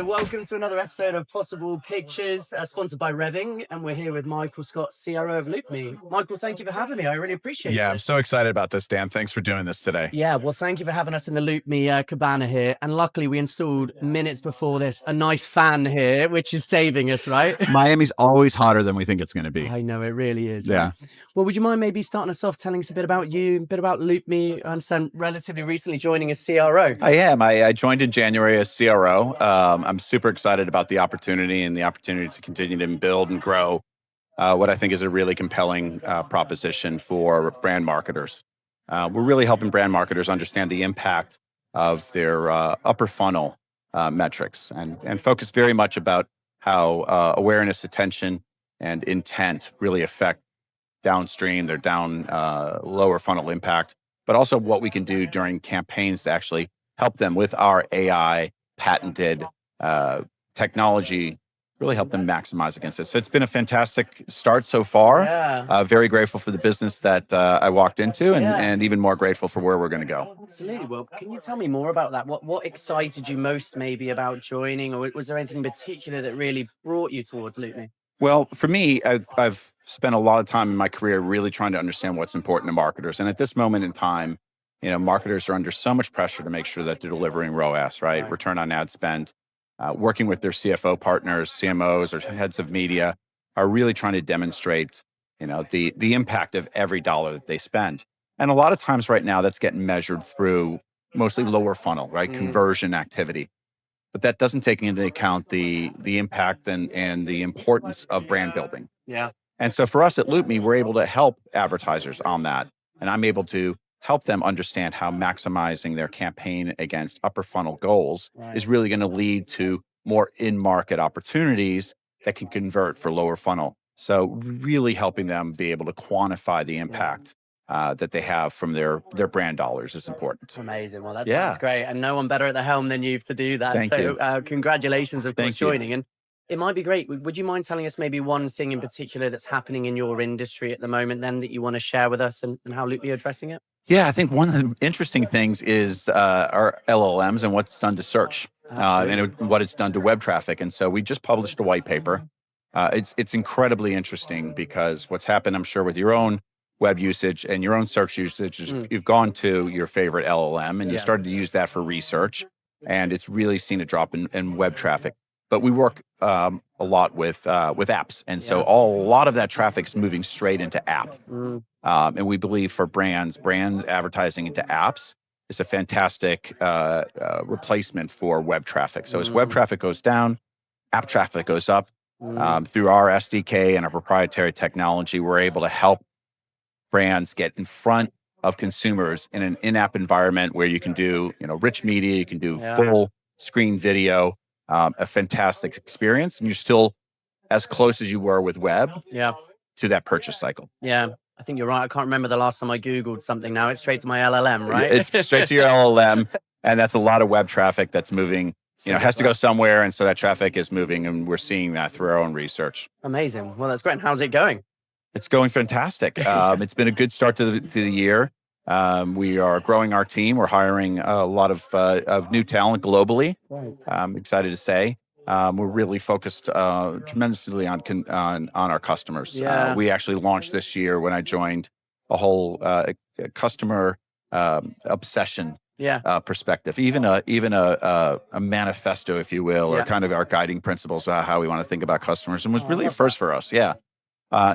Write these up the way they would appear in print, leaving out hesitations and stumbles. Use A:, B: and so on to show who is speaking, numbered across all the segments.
A: So welcome to another episode of Possible Pictures, sponsored by Revving, and we're here with Michael Scott, CRO of LoopMe. Michael, thank you for having me. I really appreciate it.
B: Yeah, I'm so excited about this, Dan. Thanks for doing this today.
A: Yeah, well, thank you for having us in the LoopMe cabana here. And luckily, we installed minutes before this a nice fan here, which is saving us, right?
B: Miami's always hotter than we think it's going to be.
A: I know, it really is.
B: Yeah.
A: Right? Well, would you mind maybe starting us off telling us a bit about you, a bit about LoopMe? I understand relatively recently joining as CRO.
B: I am. I joined in January as CRO. I'm super excited about the opportunity to continue to build and grow what I think is a really compelling proposition for brand marketers. We're really helping brand marketers understand the impact of their upper funnel metrics and focus very much about how awareness, attention, and intent really affect downstream, their lower funnel impact, but also what we can do during campaigns to actually help them with our AI patented technology, really help them maximize against it. So it's been a fantastic start so far.
A: Yeah.
B: Very grateful for the business that I walked into and even more grateful for where we're going to go.
A: Absolutely. Well, can you tell me more about that? What excited you most maybe about joining, or was there anything in particular that really brought you towards LoopMe?
B: Well, for me, I've spent a lot of time in my career really trying to understand what's important to marketers. And at this moment in time, marketers are under so much pressure to make sure that they're delivering ROAS, right? Return on ad spend. Working with their CFO partners, CMOs, or heads of media are really trying to demonstrate, the impact of every dollar that they spend. And a lot of times right now, that's getting measured through mostly lower funnel, right? Conversion activity. But that doesn't take into account the impact and the importance of brand building.
A: Yeah.
B: And so for us at LoopMe, we're able to help advertisers on that. And I'm able to help them understand how maximizing their campaign against upper funnel goals is really going to lead to more in-market opportunities that can convert for lower funnel. So really helping them be able to quantify the impact that they have from their brand dollars is important.
A: Amazing. Well, that sounds great. And no one better at the helm than you to do that.
B: Thank you.
A: Congratulations, of course,
B: Thank you.
A: joining. And it might be great. Would you mind telling us maybe one thing in particular that's happening in your industry at the moment then that you want to share with us and how LoopMe are addressing it?
B: Yeah, I think one of the interesting things is our LLMs and what's done to search and what it's done to web traffic. And so we just published a white paper. It's incredibly interesting because what's happened, I'm sure, with your own web usage and your own search usage is you've gone to your favorite LLM and you started to use that for research, and it's really seen a drop in web traffic. But we work a lot with apps, and so a lot of that traffic's moving straight into app. And we believe for brands advertising into apps is a fantastic replacement for web traffic. So as web traffic goes down, app traffic goes up. Through our SDK and our proprietary technology, we're able to help brands get in front of consumers in an in-app environment where you can do, rich media, you can do full screen video, a fantastic experience, and you're still as close as you were with web to that purchase cycle.
A: Yeah. I think you're right. I can't remember the last time I Googled something now. It's straight to my LLM, right?
B: It's straight to your LLM, and that's a lot of web traffic that's moving, has to go somewhere, and so that traffic is moving, and we're seeing that through our own research.
A: Amazing. Well, that's great. And how's it going?
B: It's going fantastic. It's been a good start to the year. We are growing our team. We're hiring a lot of new talent globally. I'm excited to say. We're really focused tremendously on our customers. We actually launched this year when I joined a whole customer obsession perspective, even a manifesto, if you will, or kind of our guiding principles about how we want to think about customers, and was really a first for us.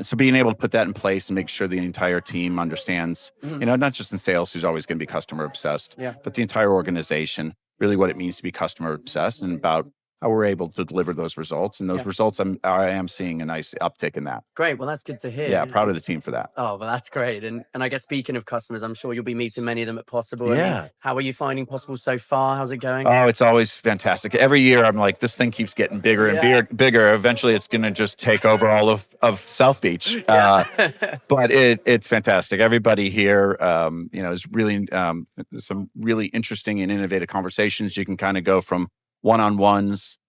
B: So being able to put that in place and make sure the entire team understands, not just in sales, who's always going to be customer obsessed, but the entire organization, really what it means to be customer obsessed and about how we're able to deliver those results. And those results, I am seeing a nice uptick in that.
A: Great. Well, that's good to hear.
B: Yeah, proud of the team for that.
A: Oh, well, that's great. And I guess speaking of customers, I'm sure you'll be meeting many of them at Possible. I mean, how are you finding Possible so far? How's it going?
B: Oh, it's always fantastic. Every year, I'm like, this thing keeps getting bigger and bigger. Eventually, it's going to just take over all of South Beach. But it's fantastic. Everybody here, is really some really interesting and innovative conversations. You can kind of go from one-on-ones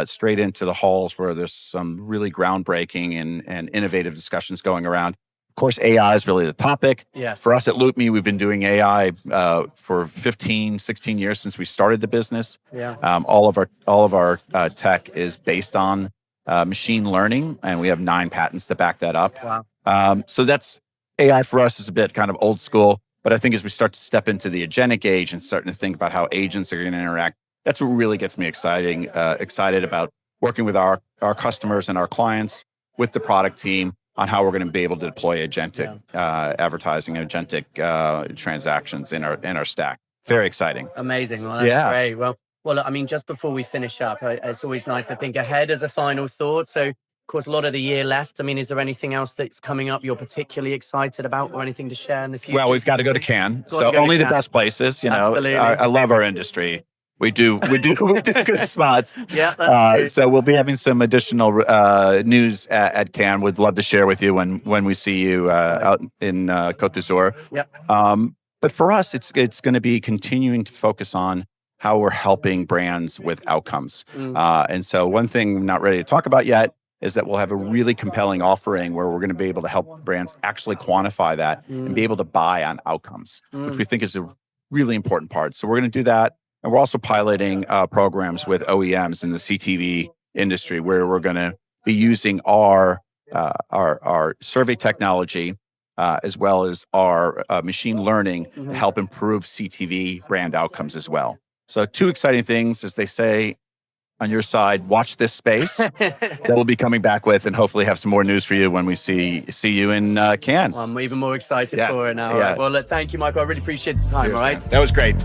B: straight into the halls where there's some really groundbreaking and innovative discussions going around. Of course, AI is really the topic.
A: Yes.
B: For us at LoopMe, we've been doing AI for 15, 16 years since we started the business.
A: Yeah.
B: All of our tech is based on machine learning, and we have 9 patents to back that up.
A: Wow.
B: So that's AI for us is a bit kind of old school, but I think as we start to step into the agentic age and starting to think about how agents are going to interact, that's what really gets me excited about working with our customers and our clients with the product team on how we're going to be able to deploy agentic advertising, agentic transactions in our stack. Very exciting.
A: Amazing. Well, that's great. Well, look, I mean, just before we finish up, it's always nice to think ahead as a final thought. So, of course, a lot of the year left. I mean, is there anything else that's coming up you're particularly excited about, or anything to share in the future?
B: Well, we've got to go to Cannes. So only the best places. You know,
A: Absolutely.
B: I love our industry. We do good spots.
A: Yeah.
B: So we'll be having some additional news at Cannes. Would love to share with you when we see you out in Côte d'Azur.
A: Yep.
B: But for us, it's going to be continuing to focus on how we're helping brands with outcomes. And so one thing I'm not ready to talk about yet is that we'll have a really compelling offering where we're going to be able to help brands actually quantify that and be able to buy on outcomes, which we think is a really important part. So we're going to do that. And we're also piloting programs with OEMs in the CTV industry where we're going to be using our survey technology as well as our machine learning to help improve CTV brand outcomes as well. So 2 exciting things, as they say on your side, watch this space that we'll be coming back with and hopefully have some more news for you when we see you in Cannes.
A: I'm even more excited
B: Yes.
A: for it now.
B: Yeah.
A: All right. Well, look, thank you, Michael. I really appreciate the time. All right.
B: That was great.